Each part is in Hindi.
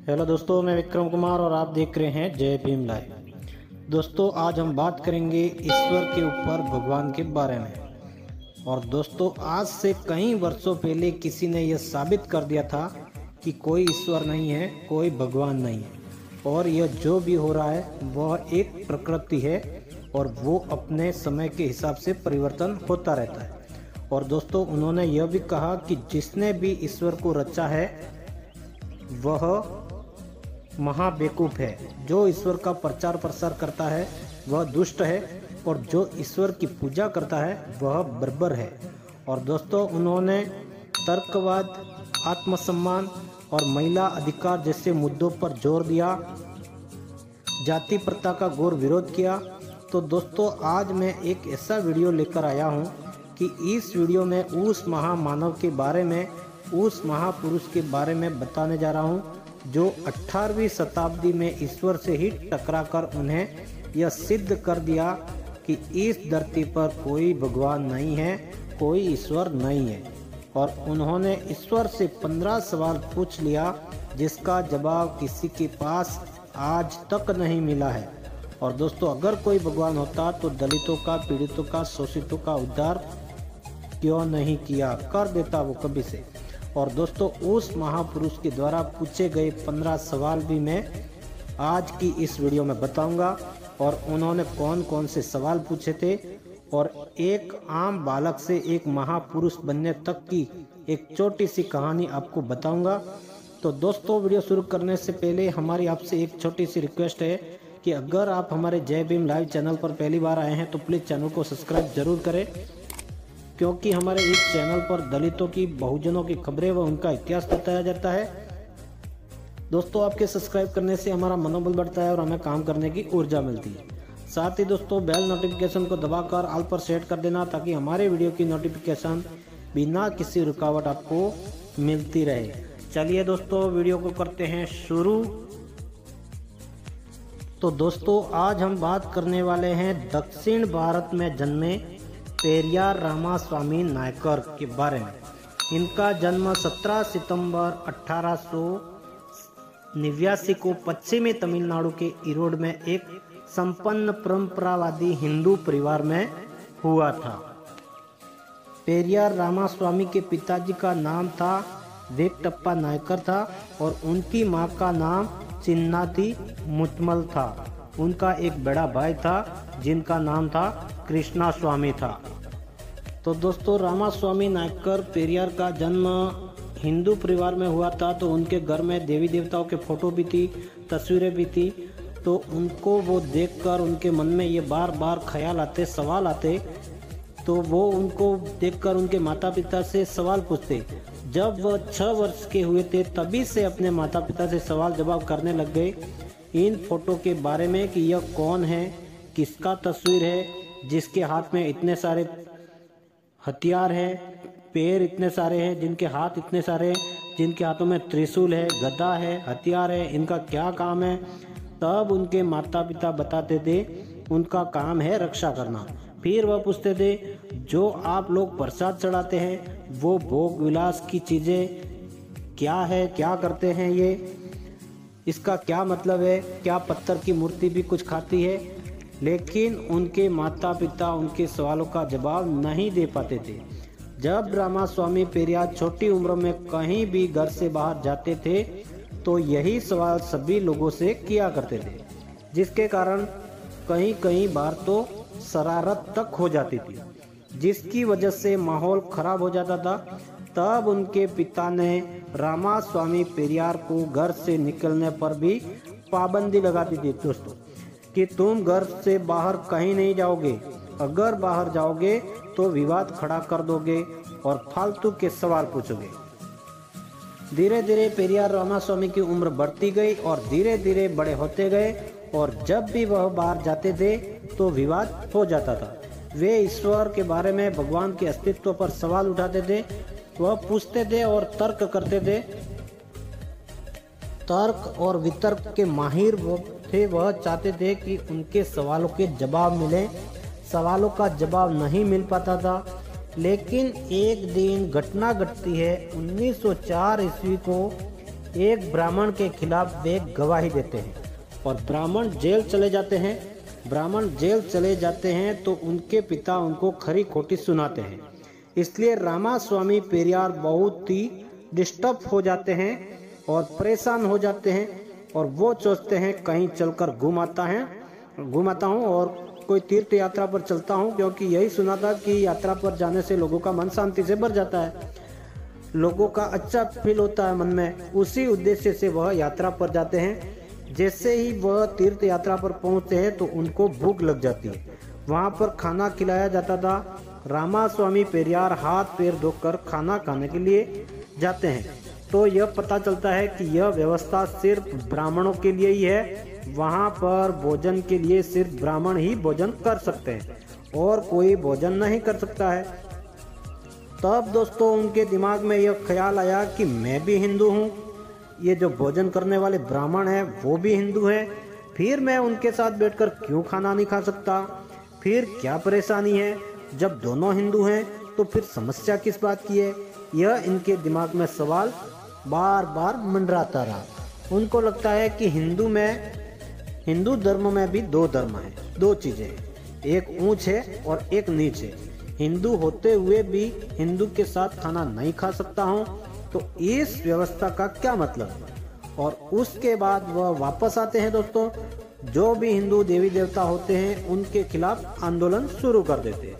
हेलो दोस्तों, मैं विक्रम कुमार और आप देख रहे हैं जय भीम लाइव। दोस्तों, आज हम बात करेंगे ईश्वर के ऊपर भगवान के बारे में। और दोस्तों, आज से कई वर्षों पहले किसी ने यह साबित कर दिया था कि कोई ईश्वर नहीं है, कोई भगवान नहीं है, और यह जो भी हो रहा है वह एक प्रकृति है और वो अपने समय के हिसाब से परिवर्तन होता रहता है। और दोस्तों, उन्होंने यह भी कहा कि जिसने भी ईश्वर को रचा है वह महाबेवकूफ है, जो ईश्वर का प्रचार प्रसार करता है वह दुष्ट है, और जो ईश्वर की पूजा करता है वह बर्बर है। और दोस्तों, उन्होंने तर्कवाद, आत्मसम्मान और महिला अधिकार जैसे मुद्दों पर जोर दिया, जाति प्रथा का घोर विरोध किया। तो दोस्तों, आज मैं एक ऐसा वीडियो लेकर आया हूं कि इस वीडियो में उस महामानव के बारे में, उस महापुरुष के बारे में बताने जा रहा हूं जो 18वीं शताब्दी में ईश्वर से ही टकराकर उन्हें यह सिद्ध कर दिया कि इस धरती पर कोई भगवान नहीं है, कोई ईश्वर नहीं है। और उन्होंने ईश्वर से 15 सवाल पूछ लिया जिसका जवाब किसी के पास आज तक नहीं मिला है। और दोस्तों, अगर कोई भगवान होता तो दलितों का, पीड़ितों का, शोषितों का उद्धार क्यों नहीं किया, कर देता वो कभी से। और दोस्तों, उस महापुरुष के द्वारा पूछे गए 15 सवाल भी मैं आज की इस वीडियो में बताऊंगा, और उन्होंने कौन कौन से सवाल पूछे थे, और एक आम बालक से एक महापुरुष बनने तक की एक छोटी सी कहानी आपको बताऊंगा। तो दोस्तों, वीडियो शुरू करने से पहले हमारी आपसे एक छोटी सी रिक्वेस्ट है कि अगर आप हमारे जय भीम लाइव चैनल पर पहली बार आए हैं तो प्लीज़ चैनल को सब्सक्राइब जरूर करें, क्योंकि हमारे इस चैनल पर दलितों की, बहुजनों की खबरें व उनका इतिहास बताया जाता है। दोस्तों, आपके सब्सक्राइब करने से हमारा मनोबल बढ़ता है और हमें काम करने की ऊर्जा मिलती है। साथ ही दोस्तों, बेल नोटिफिकेशन को दबाकर ऑल पर सेट कर देना ताकि हमारे वीडियो की नोटिफिकेशन बिना किसी रुकावट आपको मिलती रहे। चलिए दोस्तों, वीडियो को करते हैं शुरू। तो दोस्तों, आज हम बात करने वाले हैं दक्षिण भारत में जन्मे पेरियार रामास्वामी नायकर के बारे में। इनका जन्म 17 सितंबर 1889 को पश्चिमी तमिलनाडु के ईरोड में एक संपन्न परंपरावादी हिंदू परिवार में हुआ था। पेरियार रामास्वामी के पिताजी का नाम था वेंकटप्पा नायकर था और उनकी मां का नाम चिन्नाती मुतमल था। उनका एक बड़ा भाई था जिनका नाम था कृष्णा स्वामी था। तो दोस्तों, रामास्वामी नायकर पेरियार का जन्म हिंदू परिवार में हुआ था, तो उनके घर में देवी देवताओं के फोटो भी थी, तस्वीरें भी थी। तो उनको वो देखकर उनके मन में ये बार बार ख्याल आते, सवाल आते, तो वो उनको देखकर उनके माता पिता से सवाल पूछते। जब वह 6 वर्ष के हुए थे तभी से अपने माता पिता से सवाल जवाब करने लग गए इन फोटो के बारे में कि यह कौन है, किसका तस्वीर है, जिसके हाथ में इतने सारे हथियार हैं, पैर इतने सारे हैं, जिनके हाथ इतने सारे हैं, जिनके हाथों में त्रिशूल है, गदा है, हथियार है, इनका क्या काम है। तब उनके माता पिता बताते थे उनका काम है रक्षा करना। फिर वह पूछते थे जो आप लोग प्रसाद चढ़ाते हैं वो भोग विलास की चीज़ें क्या है, क्या करते हैं, ये इसका क्या मतलब है, क्या पत्थर की मूर्ति भी कुछ खाती है। लेकिन उनके माता पिता उनके सवालों का जवाब नहीं दे पाते थे। जब रामास्वामी पेरियार छोटी उम्र में कहीं भी घर से बाहर जाते थे तो यही सवाल सभी लोगों से किया करते थे, जिसके कारण कहीं कहीं बार तो शरारत तक हो जाती थी, जिसकी वजह से माहौल खराब हो जाता था। तब उनके पिता ने रामास्वामी पेरियार को घर से निकलने पर भी पाबंदी लगा दी थी दोस्तों, कि तुम घर से बाहर कहीं नहीं जाओगे, अगर बाहर जाओगे तो विवाद खड़ा कर दोगे और फालतू के सवाल पूछोगे। धीरे धीरे पेरियार रामास्वामी की उम्र बढ़ती गई और धीरे धीरे बड़े होते गए, और जब भी वह बाहर जाते थे तो विवाद हो जाता था। वे ईश्वर के बारे में, भगवान के अस्तित्व पर सवाल उठाते थे, वह पूछते थे और तर्क करते थे। तर्क और वितर्क के माहिर वो थे। वह चाहते थे कि उनके सवालों के जवाब मिले। सवालों का जवाब नहीं मिल पाता था, लेकिन एक दिन घटना घटती है 1904 ईस्वी को एक ब्राह्मण के खिलाफ वे गवाही देते हैं और ब्राह्मण जेल चले जाते हैं। ब्राह्मण जेल चले जाते हैं तो उनके पिता उनको खरी खोटी सुनाते हैं। इसलिए रामास्वामी पेरियार बहुत ही डिस्टर्ब हो जाते हैं और परेशान हो जाते हैं और वो सोचते हैं कहीं चलकर घूमाता हूँ और कोई तीर्थ यात्रा पर चलता हूँ, क्योंकि यही सुना था कि यात्रा पर जाने से लोगों का मन शांति से भर जाता है, लोगों का अच्छा फील होता है मन में। उसी उद्देश्य से वह यात्रा पर जाते हैं। जैसे ही वह तीर्थ यात्रा पर पहुंचते हैं तो उनको भूख लग जाती है। वहां पर खाना खिलाया जाता था। रामास्वामी पेरियार हाथ पैर धोकर खाना खाने के लिए जाते हैं तो यह पता चलता है कि यह व्यवस्था सिर्फ ब्राह्मणों के लिए ही है। वहां पर भोजन के लिए सिर्फ ब्राह्मण ही भोजन कर सकते हैं और कोई भोजन नहीं कर सकता है। तब दोस्तों उनके दिमाग में यह ख्याल आया कि मैं भी हिंदू हूँ, ये जो भोजन करने वाले ब्राह्मण हैं वो भी हिंदू हैं, फिर मैं उनके साथ बैठकर क्यों खाना नहीं खा सकता? फिर क्या परेशानी है? जब दोनों हिंदू हैं तो फिर समस्या किस बात की है? यह इनके दिमाग में सवाल बार बार मंडराता रहा। उनको लगता है कि हिंदू धर्म में भी दो धर्म है, दो चीजें हैं, एक ऊंच है और एक नीच है। हिंदू होते हुए भी हिंदू के साथ खाना नहीं खा सकता हूँ, तो इस व्यवस्था का क्या मतलब? और उसके बाद वह वापस आते हैं दोस्तों, जो भी हिंदू देवी देवता होते हैं उनके खिलाफ आंदोलन शुरू कर देते हैं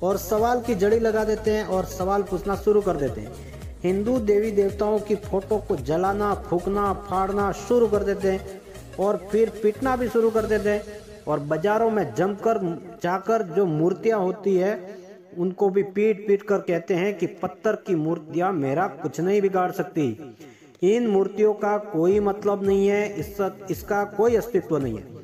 और सवाल की जड़ी लगा देते हैं और सवाल पूछना शुरू कर देते हैं। हिंदू देवी देवताओं की फोटो को जलाना, फूकना, फाड़ना शुरू कर देते हैं और फिर पीटना भी शुरू कर देते हैं और बाजारों में जमकर जाकर जो मूर्तियां होती है उनको भी पीट कर कहते हैं कि पत्थर की मूर्तियां मेरा कुछ नहीं बिगाड़ सकती, इन मूर्तियों का कोई मतलब नहीं है, इसका कोई अस्तित्व नहीं है।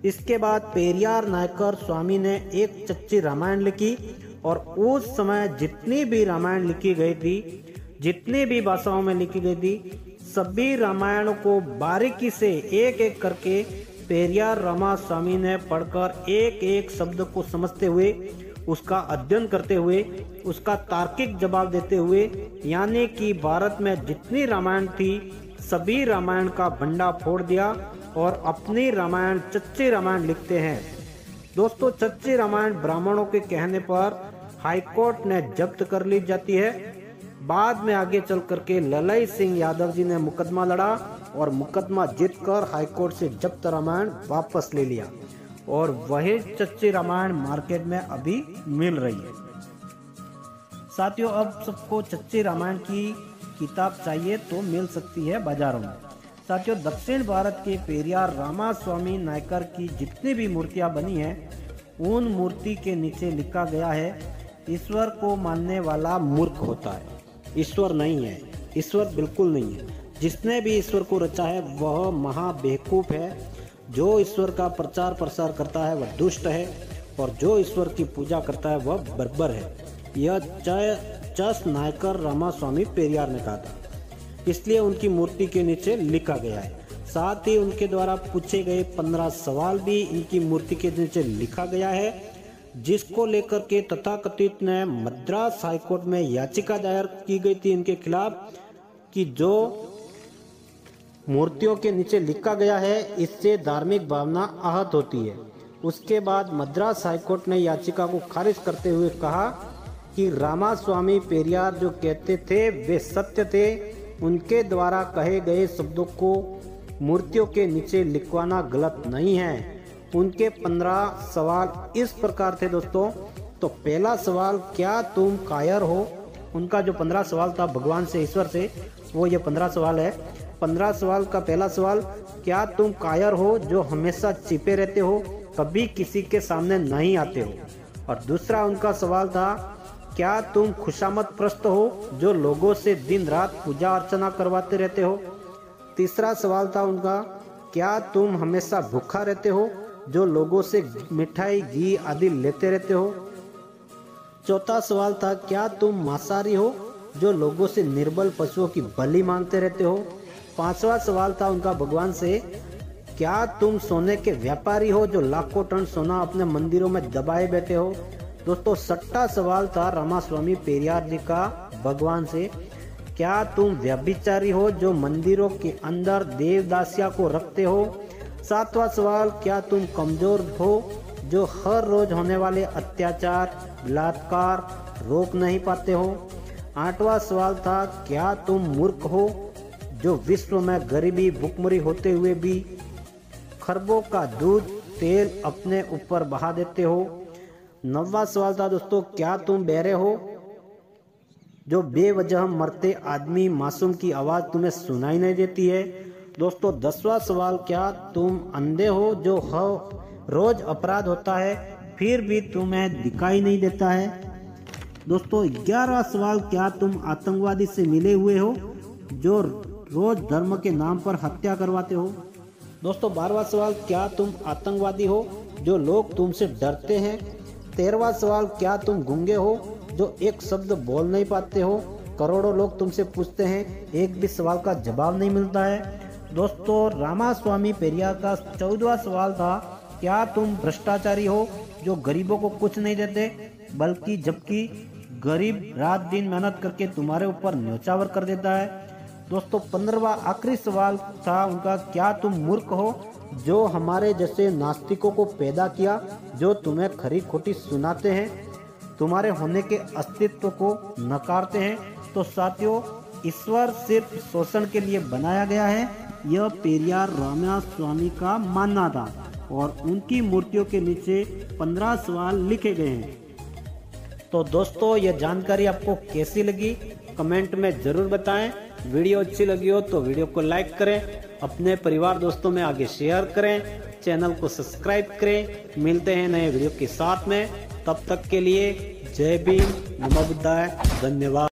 इसके बाद पेरियार नायकर स्वामी ने एक चच्ची रामायण लिखी और उस समय जितनी भी रामायण लिखी गई थी, जितनी भी भाषाओं में लिखी गई थी, सभी रामायणों को बारीकी से एक एक करके पेरियार रामास्वामी ने पढ़कर एक एक शब्द को समझते हुए, उसका अध्ययन करते हुए, उसका तार्किक जवाब देते हुए, यानी कि भारत में जितनी रामायण थी सभी रामायण का भंडा फोड़ दिया और अपनी रामायण चच्ची रामायण लिखते हैं। दोस्तों चच्ची रामायण ब्राह्मणों के कहने पर हाईकोर्ट ने जब्त कर ली जाती है। बाद में आगे चल करके ललई सिंह यादव जी ने मुकदमा लड़ा और मुकदमा जीतकर हाईकोर्ट से जब्त रामायण वापस ले लिया और वही चच्ची रामायण मार्केट में अभी मिल रही है। साथियों अब सबको चच्ची रामायण की किताब चाहिए तो मिल सकती है बाजारों में। साथियों दक्षिण भारत के पेरियार रामास्वामी नायकर की जितनी भी मूर्तियां बनी हैं उन मूर्ति के नीचे लिखा गया है, ईश्वर को मानने वाला मूर्ख होता है। ईश्वर नहीं है, ईश्वर बिल्कुल नहीं है। जिसने भी ईश्वर को रचा है वह महाबेवकूफ है। जो ईश्वर का प्रचार प्रसार करता है वह दुष्ट है और जो ईश्वर की पूजा करता है वह बर्बर है। यह चस नायकर रामास्वामी पेरियार ने कहा था, इसलिए उनकी मूर्ति के नीचे लिखा गया है। साथ ही उनके द्वारा पूछे गए 15 सवाल भी इनकी मूर्ति के नीचे लिखा गया है, जिसको लेकर के तथाकथित ने मद्रास हाईकोर्ट में याचिका दायर की गई थी इनके खिलाफ कि जो मूर्तियों के नीचे लिखा गया है इससे धार्मिक भावना आहत होती है। उसके बाद मद्रास हाईकोर्ट ने याचिका को खारिज करते हुए कहा कि रामास्वामी पेरियार जो कहते थे वे सत्य थे, उनके द्वारा कहे गए शब्दों को मूर्तियों के नीचे लिखवाना गलत नहीं है। उनके 15 सवाल इस प्रकार थे दोस्तों। तो पहला सवाल, क्या तुम कायर हो? उनका जो 15 सवाल था भगवान से, ईश्वर से, वो ये 15 सवाल है। 15 सवाल का पहला सवाल, क्या तुम कायर हो जो हमेशा छिपे रहते हो, कभी किसी के सामने नहीं आते हो? और दूसरा उनका सवाल था, क्या तुम खुशामद प्रस्त हो जो लोगों से दिन रात पूजा अर्चना करवाते रहते हो? तीसरा सवाल था उनका, क्या तुम हमेशा भूखा रहते हो जो लोगों से मिठाई घी आदि लेते रहते हो? चौथा सवाल था, क्या तुम मांसाहारी हो जो लोगों से निर्बल पशुओं की बलि मांगते रहते हो? पांचवा सवाल था उनका भगवान से, क्या तुम सोने के व्यापारी हो जो लाखों टन सोना अपने मंदिरों में दबाए बैठे हो? दोस्तों छठा सवाल था रामास्वामी पेरियार जी का भगवान से, क्या तुम व्यभिचारी हो जो मंदिरों के अंदर देवदासिया को रखते हो? 7वां सवाल, क्या तुम कमजोर हो जो हर रोज होने वाले अत्याचार बलात्कार रोक नहीं पाते हो? 8वां सवाल था, क्या तुम मूर्ख हो जो विश्व में गरीबी भुखमरी होते हुए भी खरबों का दूध तेल अपने ऊपर बहा देते हो? 9वां सवाल था दोस्तों, क्या तुम बहरे हो जो बेवजह मरते आदमी मासूम की आवाज़ तुम्हें सुनाई नहीं देती है? दोस्तों 10वां सवाल, क्या तुम अंधे हो जो रोज अपराध होता है फिर भी तुम्हें दिखाई नहीं देता है? दोस्तों 11वां सवाल, क्या तुम आतंकवादी से मिले हुए हो जो रोज धर्म के नाम पर हत्या करवाते हो? दोस्तों 12वां सवाल, क्या तुम आतंकवादी हो जो लोग तुमसे डरते हैं? 13वां सवाल, क्या तुम गूंगे हो जो एक शब्द बोल नहीं पाते हो? करोड़ों लोग तुमसे पूछते हैं, एक भी सवाल का जवाब नहीं मिलता है। दोस्तों रामास्वामी पेरियार का 14वां सवाल था, क्या तुम भ्रष्टाचारी हो जो गरीबों को कुछ नहीं देते बल्कि जबकि गरीब रात दिन मेहनत करके तुम्हारे ऊपर न्योछावर कर देता है? दोस्तों 15वां आखिरी सवाल था उनका, क्या तुम मूर्ख हो जो हमारे जैसे नास्तिकों को पैदा किया जो तुम्हें खरी खोटी सुनाते हैं, तुम्हारे होने के अस्तित्व को नकारते हैं? तो साथियों, ईश्वर सिर्फ शोषण के लिए बनाया गया है, यह पेरियार रामास्वामी का मानना था और उनकी मूर्तियों के नीचे 15 सवाल लिखे गए हैं। तो दोस्तों यह जानकारी आपको कैसी लगी कमेंट में ज़रूर बताएं। वीडियो अच्छी लगी हो तो वीडियो को लाइक करें, अपने परिवार दोस्तों में आगे शेयर करें, चैनल को सब्सक्राइब करें। मिलते हैं नए वीडियो के साथ में, तब तक के लिए जय भीम, नमो बुद्धाय, धन्यवाद।